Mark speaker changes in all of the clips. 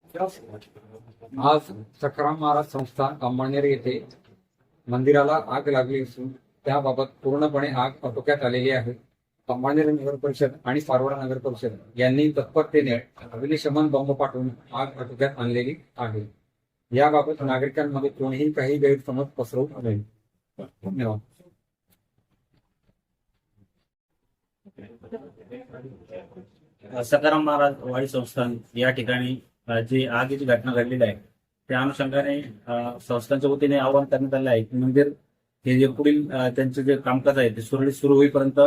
Speaker 1: आज सखाराम महाराज संस्थान अंमळनेर येथे मंदिराला आग लागली असून त्याबाबत पूर्णपणे आग आटोक्यात आलेली आहे. अंमळनेर नगर परिषद आणि पारोळा नगर परिषद यांनी तत्परतेने अग्निशमन बंब पाठवून आग आटोक्यात आणलेली आहे. याबाबत नागरिकांमध्ये कोणीही काही गैरसमज पसरवू नये. धन्यवाद.
Speaker 2: सखाराम महाराज वाडी संस्थान या ठिकाणी जी आगीची घटना घडलेली आहे त्या अनुषंगाने संस्थांच्या वतीने आवाहन करण्यात आले आहे की मंदिर हे जे पुढील त्यांचे जे कामकाज आहे ते सुरळीत सुरू होईपर्यंत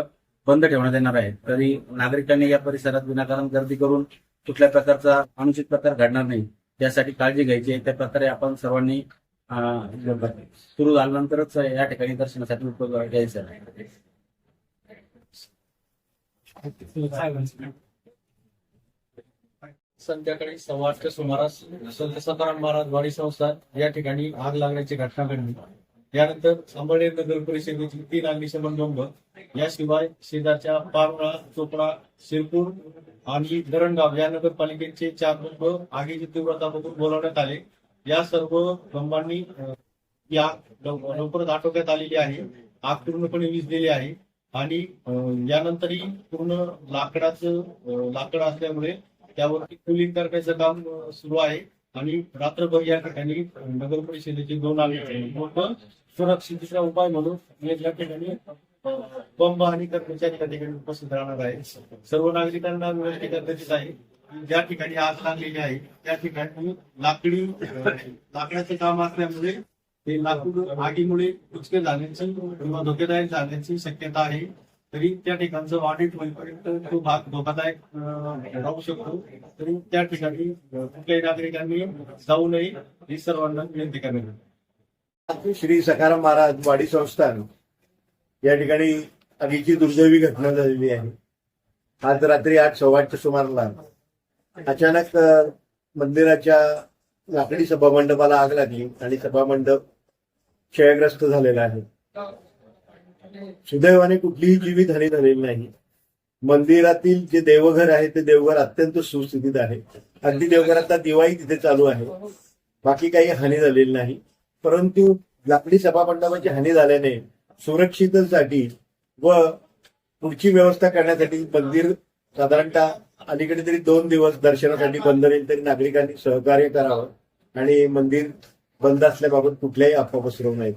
Speaker 2: बंद ठेवण्यात येणार आहे. तरी नागरिकांनी या परिसरात विनाकारण गर्दी करून कुठल्या प्रकारचा अनुचित प्रकार घडणार नाही यासाठी काळजी घ्यायची आहे. त्या प्रकारे आपण सर्वांनी सुरू झाल्यानंतरच या ठिकाणी दर्शनासाठी उपयोग घ्यायचा आहे.
Speaker 3: संध्याकाळी 8:15च्या सुमारास संत सखाराम महाराज वाडी संस्थान या ठिकाणी आग लागण्याची घटना घडली. यानंतर अंमळनेर नगर परिषदेची 3 अग्निशमन बंब याशिवाय शेजारच्या पारोळा, चोपडा, शिरपूर आणि धरणगाव या नगरपालिकेचे 4 बंब आगीची तीव्रता बघून बोलावण्यात आले. या सर्व बंबांनी या लवकरच आटोक्यात आलेली आहे. आग पूर्णपणे विझलेली आहे आणि यानंतरही पूर्ण लाकड असल्यामुळे त्यावरती कुलिंग करण्याचं काम सुरू आहे आणि रात्रभर या ठिकाणी नगर परिषदेचे 2 अग्निशमन सुरक्षिततेचा उपाय म्हणून या ठिकाणी बंब आणि कर्मचारी या ठिकाणी उपस्थित राहणार आहे. सर्व नागरिकांना विनंती करण्यात येत आहे की ज्या ठिकाणी आग लागलेली आहे त्या ठिकाणी लाकडाचे काम असल्यामुळे ते लाकूड आगीमुळे कुचके जाण्याची किंवा धोकेदायक जाण्याची शक्यता आहे. तरी त्या ठिकाणचं ऑडिट होईपर्यंत तो भाग धोकादायक राहू शकतो. तरी त्या ठिकाणी कुठल्याही नागरिकांनी जाऊ नये ही सर्वांना विनंती करण्यात.
Speaker 4: श्री सखाराम महाराज वाडी संस्थान या ठिकाणी आगीची दुर्दैवी घटना झालेली आहे. आज रात्री 8:15च्या सुमाराला अचानक मंदिराच्या लाकडी सभामंडपाला आग लागली आणि सभामंडप क्षयग्रस्त झालेला आहे. सुदैवाने कुठलीही जीवितहानी झालेली नाही. मंदिरातील जे देवघर आहे ते देवघर अत्यंत सुस्थितीत आहे. अगदी देवघरातला दिवाही तिथे चालू आहे. बाकी काही हानी झालेली नाही. परंतु लाकडी सभामंडपाची हानी झाल्याने सुरक्षिततेसाठी व पुढची व्यवस्था करण्यासाठी मंदिर साधारणतः अलीकडे तरी 2 दिवस दर्शनासाठी बंद राहील. तरी नागरिकांनी सहकार्य करावं आणि मंदिर बंद असल्याबाबत कुठल्याही अफवा पसरवू नयेत.